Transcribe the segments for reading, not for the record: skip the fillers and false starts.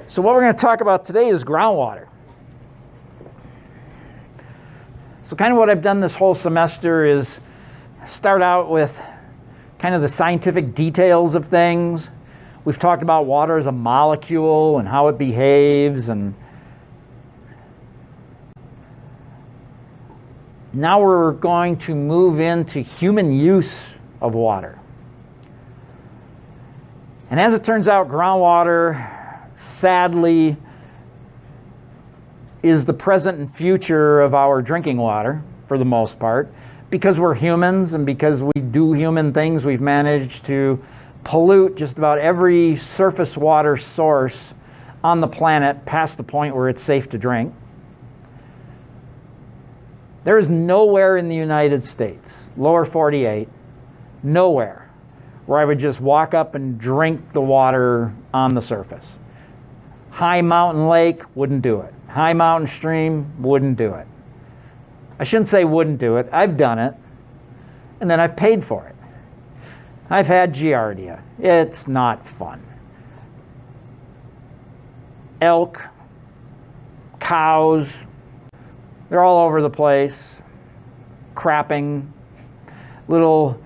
So what we're going to talk about today is groundwater. So kind of what I've done this whole semester is start out with kind of the scientific details of things. We've talked about water as a molecule and how it behaves, and now we're going to move into human use of water. And as it turns out, groundwater, sadly, is the present and future of our drinking water, for the most part. Because we're humans and because we do human things, we've managed to pollute just about every surface water source on the planet past the point where it's safe to drink. There is nowhere in the United States, lower 48, nowhere, where I would just walk up and drink the water on the surface. High mountain lake, wouldn't do it. High mountain stream, wouldn't do it. I shouldn't say wouldn't do it. I've done it, and then I've paid for it. I've had Giardia. It's not fun. Elk, cows, they're all over the place, crapping. Little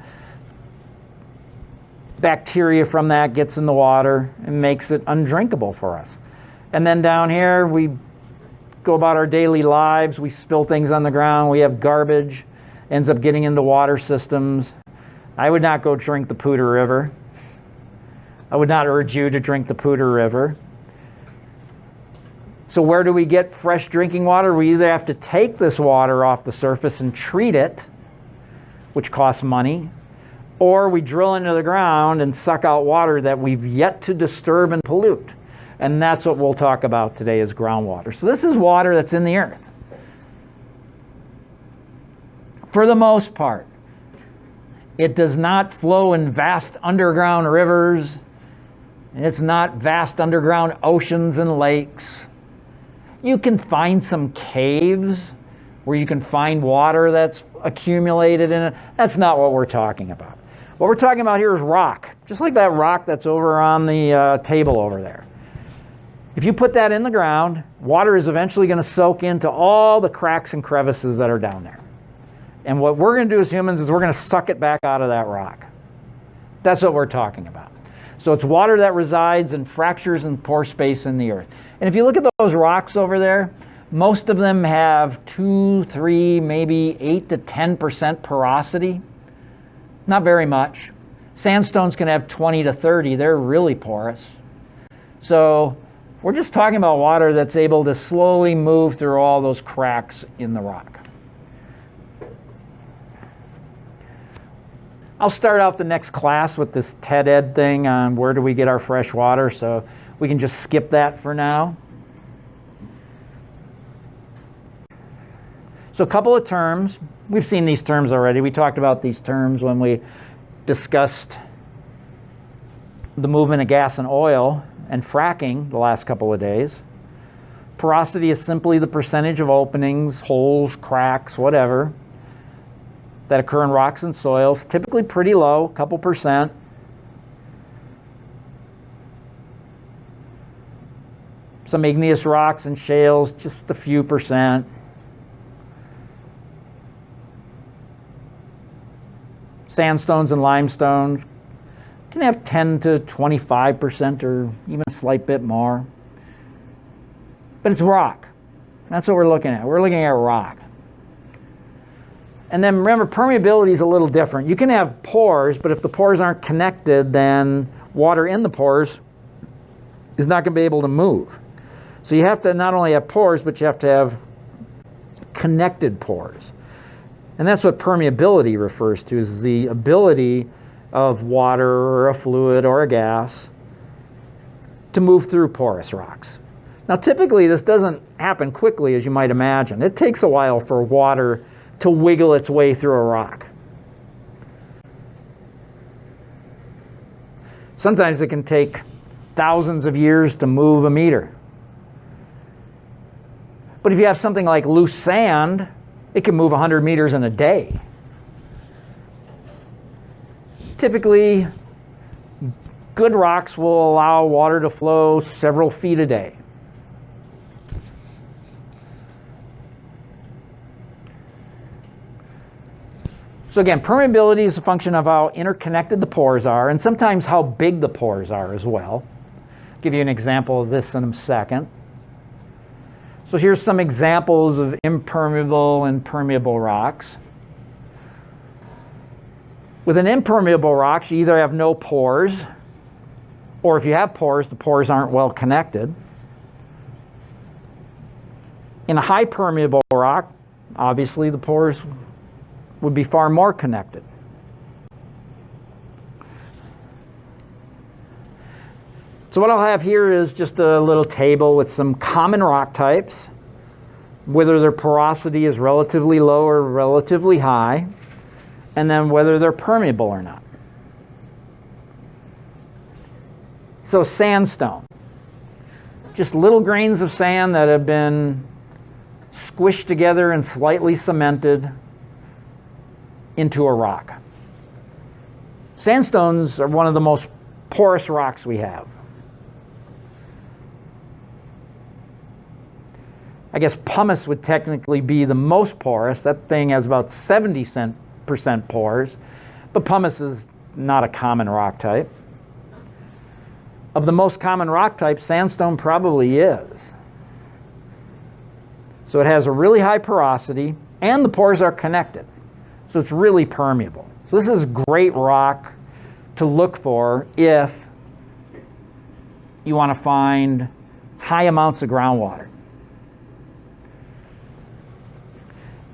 bacteria from that gets in the water and makes it undrinkable for us. And then down here, we go about our daily lives. We spill things on the ground. We have garbage, ends up getting into water systems. I would not go drink the Poudre River. I would not urge you to drink the Poudre River. So where do we get fresh drinking water? We either have to take this water off the surface and treat it, which costs money, or we drill into the ground and suck out water that we've yet to disturb and pollute. And that's what we'll talk about today is groundwater. So this is water that's in the earth. For the most part, it does not flow in vast underground rivers. It's not vast underground oceans and lakes. You can find some caves where you can find water that's accumulated in it. That's not what we're talking about. What we're talking about here is rock, just like that rock that's over on the table over there. If you put that in the ground, water is eventually going to soak into all the cracks and crevices that are down there. And what we're going to do as humans is we're going to suck it back out of that rock. That's what we're talking about. So it's water that resides in fractures and pore space in the earth. And if you look at those rocks over there, most of them have 2, 3, maybe 8 to 10% porosity. Not very much. Sandstones can have 20 to 30. They're really porous. So we're just talking about water that's able to slowly move through all those cracks in the rock. I'll start out the next class with this TED Ed thing on where do we get our fresh water, so we can just skip that for now. So a couple of terms. We've seen these terms already. We talked about these terms when we discussed the movement of gas and oil and fracking the last couple of days. Porosity is simply the percentage of openings, holes, cracks, whatever, that occur in rocks and soils, typically pretty low, a couple percent. Some igneous rocks and shales, just a few percent. Sandstones and limestones can have 10 to 25% or even a slight bit more. But it's rock. That's what we're looking at. We're looking at rock. And then remember, permeability is a little different. You can have pores, but if the pores aren't connected, then water in the pores is not going to be able to move. So you have to not only have pores, but you have to have connected pores. And that's what permeability refers to, is the ability of water or a fluid or a gas to move through porous rocks. Now typically this doesn't happen quickly, as you might imagine. It takes a while for water to wiggle its way through a rock. Sometimes it can take thousands of years to move a meter. But if you have something like loose sand, it can move 100 meters in a day. Typically, Good rocks will allow water to flow several feet a day. So again, permeability is a function of how interconnected the pores are, and sometimes how big the pores are as well. I'll give you an example of this in a second. So here's some examples of impermeable and permeable rocks. With an impermeable rock, you either have no pores, or if you have pores, the pores aren't well connected. In a high permeable rock, obviously the pores would be far more connected. So what I'll have here is just a little table with some common rock types, whether their porosity is relatively low or relatively high, and then whether they're permeable or not. So sandstone, just little grains of sand that have been squished together and slightly cemented into a rock. Sandstones are one of the most porous rocks we have. I guess pumice would technically be the most porous. That thing has about 70% pores, but pumice is not a common rock type. Of the most common rock types, sandstone probably is. So it has a really high porosity, and the pores are connected. So it's really permeable. So this is great rock to look for if you want to find high amounts of groundwater.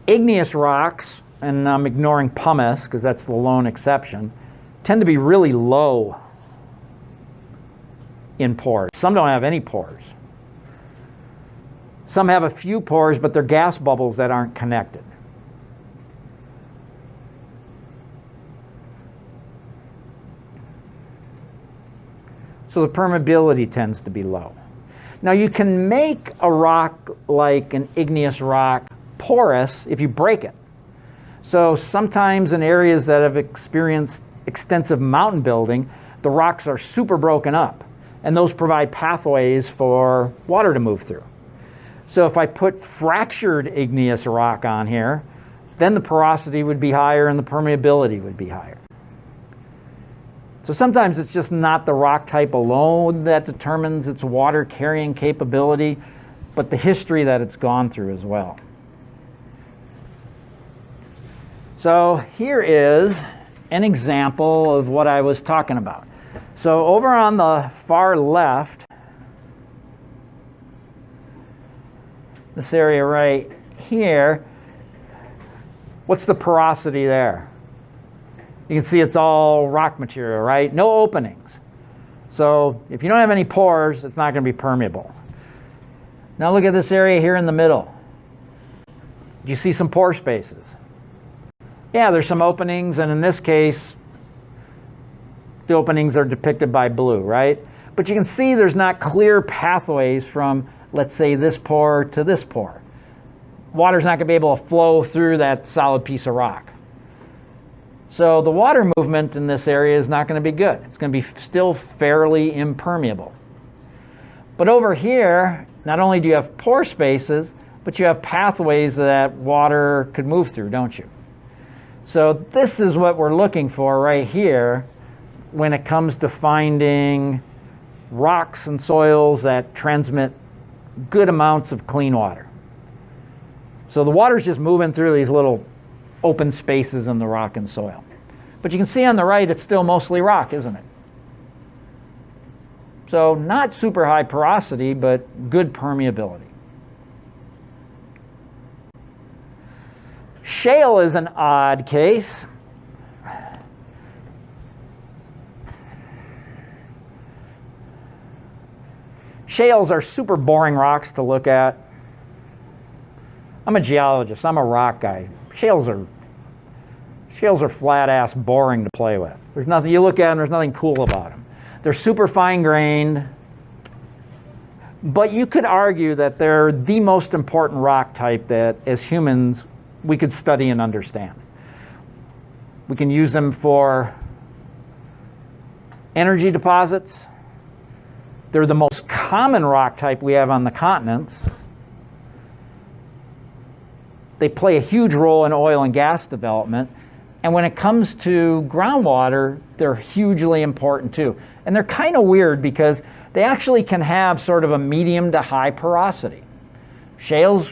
Igneous rocks, and I'm ignoring pumice because that's the lone exception, tend to be really low in pores. Some don't have any pores. Some have a few pores, but they're gas bubbles that aren't connected. So the permeability tends to be low. Now you can make a rock like an igneous rock porous if you break it. So sometimes in areas that have experienced extensive mountain building, the rocks are super broken up, and those provide pathways for water to move through. So if I put fractured igneous rock on here, then the porosity would be higher and the permeability would be higher. So sometimes it's just not the rock type alone that determines its water carrying capability, but the history that it's gone through as well. So here is an example of what I was talking about. So over on the far left, this area right here, what's the porosity there? You can see it's all rock material, right? No openings. So if you don't have any pores, it's not going to be permeable. Now look at this area here in the middle. Do you see some pore spaces? Yeah, there's some openings, and in this case, the openings are depicted by blue, right? But you can see there's not clear pathways from, let's say, this pore to this pore. Water's not going to be able to flow through that solid piece of rock. So the water movement in this area is not going to be good. It's going to be still fairly impermeable. But over here, not only do you have pore spaces, but you have pathways that water could move through, don't you? So this is what we're looking for right here when it comes to finding rocks and soils that transmit good amounts of clean water. So the water's just moving through these little open spaces in the rock and soil. But you can see on the right, it's still mostly rock, isn't it? So not super high porosity, but good permeability. Shale is an odd case. Shales are super boring rocks to look at. I'm a geologist, I'm a rock guy. Shales are flat ass boring to play with. There's nothing, you look at them, there's nothing cool about them. They're super fine grained, but you could argue that they're the most important rock type that as humans we could study and understand. We can use them for Energy deposits. They're the most common rock type we have on the continents. They play a huge role in oil and gas development. And when it comes to groundwater, they're hugely important too. And they're kind of weird because they actually can have sort of a medium to high porosity. Shales,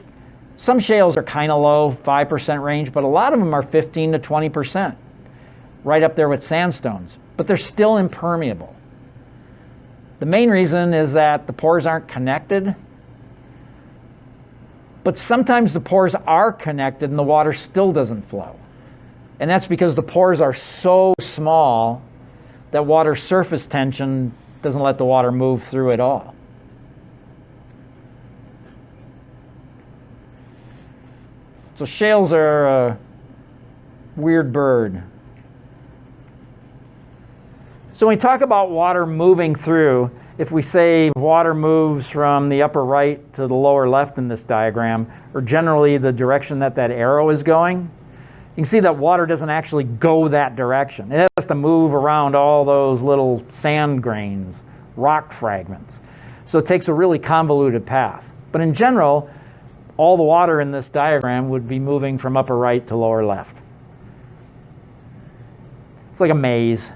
some shales are kind of low, 5% range, but a lot of them are 15 to 20%, right up there with sandstones. But they're still impermeable. The main reason is that the pores aren't connected, but sometimes the pores are connected and the water still doesn't flow. And that's because the pores are so small that water surface tension doesn't let the water move through at all. So shales are a weird bird. So when we talk about water moving through, if we say water moves from the upper right to the lower left in this diagram, or generally the direction that that arrow is going, you can see that water doesn't actually go that direction. It has to move around all those little sand grains, rock fragments. So it takes a really convoluted path. But in general, all the water in this diagram would be moving from upper right to lower left. It's like a maze.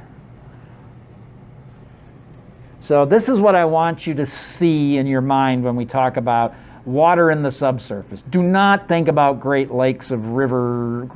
So this is what I want you to see in your mind when we talk about water in the subsurface. Do not think about Great Lakes and rivers